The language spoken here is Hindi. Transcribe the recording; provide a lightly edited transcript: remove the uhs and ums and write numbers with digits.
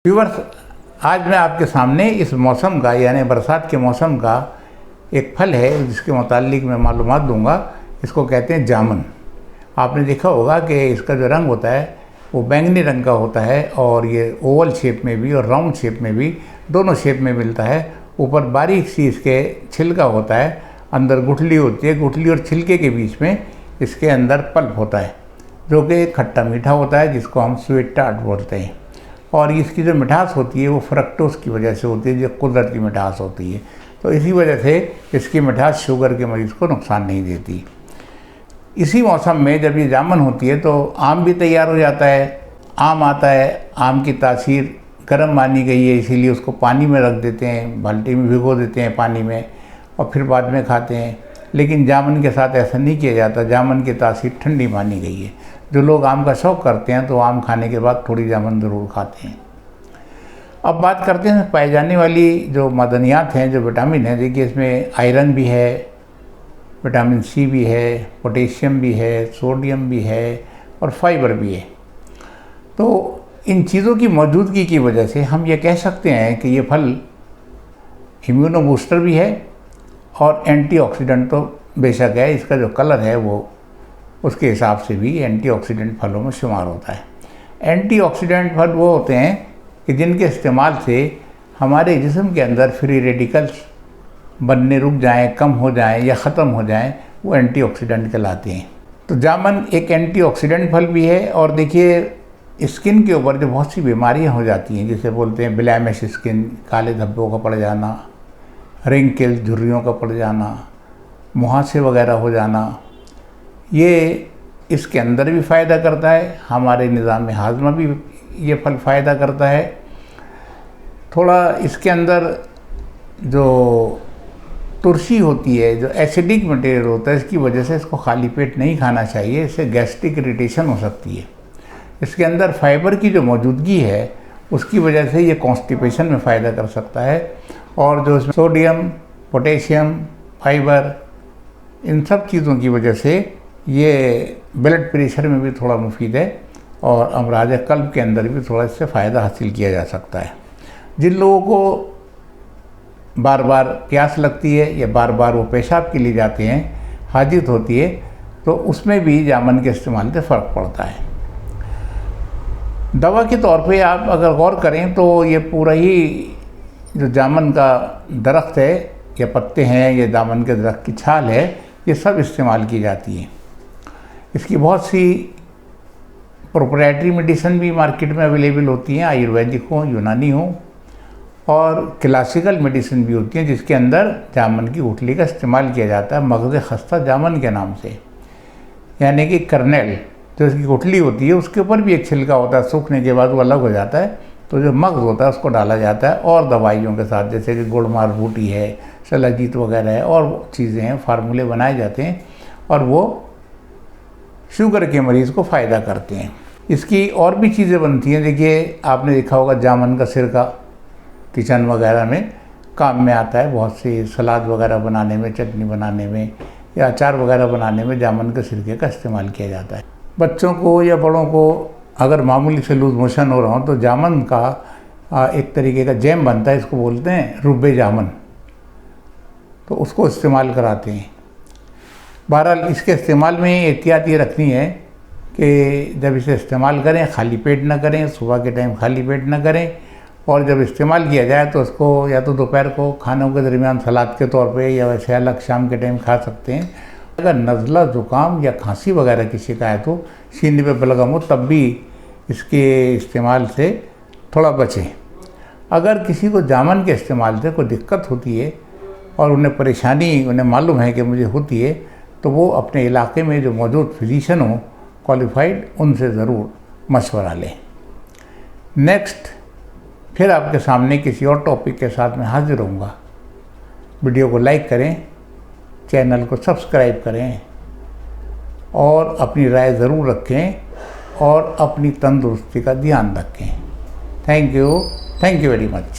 व्यूअर्स, आज मैं आपके सामने इस मौसम का यानी बरसात के मौसम का एक फल है जिसके मुतालिक मैं मालूमात दूंगा। इसको कहते हैं जामुन। आपने देखा होगा कि इसका जो रंग होता है वो बैंगनी रंग का होता है और ये ओवल शेप में भी और राउंड शेप में भी, दोनों शेप में मिलता है। ऊपर बारीक सी इसके छिलका होता है, अंदर गुठली होती है। गुठली और छिलके के बीच में इसके अंदर पल्प होता है जो कि खट्टा मीठा होता है, जिसको हम स्वीट टार्ट बोलते हैं। और इसकी जो मिठास होती है वो फ्रक्टोज की वजह से होती है, जो कुदरत की मिठास होती है। तो इसी वजह से इसकी मिठास शुगर के मरीज़ को नुकसान नहीं देती। इसी मौसम में जब ये जामुन होती है तो आम भी तैयार हो जाता है। आम आता है, आम की तासीर गर्म मानी गई है, इसीलिए उसको पानी में रख देते हैं, बाल्टी में भिगो देते हैं पानी में और फिर बाद में खाते हैं। लेकिन जामुन के साथ ऐसा नहीं किया जाता। जामुन की तासीर ठंडी मानी गई है। जो लोग आम का शौक़ करते हैं तो आम खाने के बाद थोड़ी जामुन ज़रूर खाते हैं। अब बात करते हैं पाई जाने वाली जो मदनियात हैं, जो विटामिन हैं। देखिए, इसमें आयरन भी है, विटामिन सी भी है, पोटेशियम भी है, सोडियम भी है और फाइबर भी है। तो इन चीज़ों की मौजूदगी की वजह से हम ये कह सकते हैं कि ये फल इम्यूनो बूस्टर भी है और एंटीऑक्सीडेंट तो बेशक है। इसका जो कलर है वो उसके हिसाब से भी एंटीऑक्सीडेंट फलों में शुमार होता है। एंटीऑक्सीडेंट फल वो होते हैं कि जिनके इस्तेमाल से हमारे जिस्म के अंदर फ्री रेडिकल्स बनने रुक जाएं, कम हो जाएं या ख़त्म हो जाएं, वो एंटीऑक्सीडेंट कहलाते हैं। तो जामुन एक एंटीऑक्सीडेंट फल भी है। और देखिए, स्किन के ऊपर जो बहुत सी बीमारियां हो जाती हैं, जिसे बोलते हैं ब्लैमिश स्किन, काले धब्बों का पड़ जाना, रिंकल, झुर्रियों का पड़ जाना, मुहासे वगैरह हो जाना, ये इसके अंदर भी फ़ायदा करता है। हमारे निज़ाम हाज़मा भी ये फल फ़ायदा करता है। थोड़ा इसके अंदर जो तुलसी होती है, जो एसिडिक मटेरियल होता है, इसकी वजह से इसको खाली पेट नहीं खाना चाहिए। इससे गैस्ट्रिक इरिटेशन हो सकती है। इसके अंदर फाइबर की जो मौजूदगी है उसकी वजह से ये कॉन्स्टिपेशन में फ़ायदा कर सकता है। और जो इसमें सोडियम, पोटेशियम, फाइबर, इन सब चीज़ों की वजह से ये ब्लड प्रेशर में भी थोड़ा मुफीद है और अमराज कल्ब के अंदर भी थोड़ा इससे फ़ायदा हासिल किया जा सकता है। जिन लोगों को बार बार प्यास लगती है या बार बार वो पेशाब के लिए जाते हैं, हाजित होती है, तो उसमें भी जामुन के इस्तेमाल से फ़र्क पड़ता है। दवा के तौर पे आप अगर गौर करें तो ये पूरा ही जो जामुन का दरख्त है या पत्ते हैं या जामुन के दरख्त की छाल है, ये सब इस्तेमाल की जाती है। इसकी बहुत सी प्रोप्राइटरी मेडिसिन भी मार्केट में अवेलेबल होती हैं, आयुर्वेदिक हो, यूनानी हो, और क्लासिकल मेडिसिन भी होती हैं जिसके अंदर जामुन की गुठली का इस्तेमाल किया जाता है, मगज़ खस्ता जामुन के नाम से। यानी कि कर्नेल जो इसकी गुठली होती है उसके ऊपर भी एक छिलका होता है, सूखने के बाद वो अलग हो जाता है। तो जो मगज़ होता है उसको डाला जाता है और दवाइयों के साथ, जैसे कि गुड़ मार बूटी है, शलाजीत वगैरह है, और चीज़ें हैं, फार्मूले बनाए जाते हैं और वो शुगर के मरीज़ को फ़ायदा करते हैं। इसकी और भी चीज़ें बनती हैं। देखिए, आपने देखा होगा जामुन का सिरका किचन वगैरह में काम में आता है। बहुत सी सलाद वगैरह बनाने में, चटनी बनाने में या अचार वगैरह बनाने में जामुन के सिरके का इस्तेमाल किया जाता है। बच्चों को या बड़ों को अगर मामूली से लूज़ मोशन हो रहा हो तो जामुन का एक तरीके का जैम बनता है, इसको बोलते हैं रुब्बे जामुन, तो उसको इस्तेमाल कराते हैं। बहरहाल इसके इस्तेमाल में एहतियात ये रखनी है कि जब इसे इस्तेमाल करें खाली पेट ना करें, सुबह के टाइम खाली पेट ना करें, और जब इस्तेमाल किया जाए तो उसको या तो दोपहर को खानों के दरमियान सलाद के तौर पे या वैसे अलग शाम के टाइम खा सकते हैं। अगर नज़ला, ज़ुकाम या खांसी वगैरह की शिकायत हो, सीने पे बलगम हो, तब भी इसके इस्तेमाल से थोड़ा बचें। अगर किसी को जामुन के इस्तेमाल से कोई दिक्कत होती है और उन्हें परेशानी उन्हें मालूम है कि मुझे होती है, तो वो अपने इलाके में जो मौजूद फिजिशियन हो क्वालिफाइड, उनसे ज़रूर मशवरा लें। नेक्स्ट फिर आपके सामने किसी और टॉपिक के साथ मैं हाजिर होऊंगा। वीडियो को लाइक करें, चैनल को सब्सक्राइब करें और अपनी राय ज़रूर रखें और अपनी तंदुरुस्ती का ध्यान रखें। Thank you very much.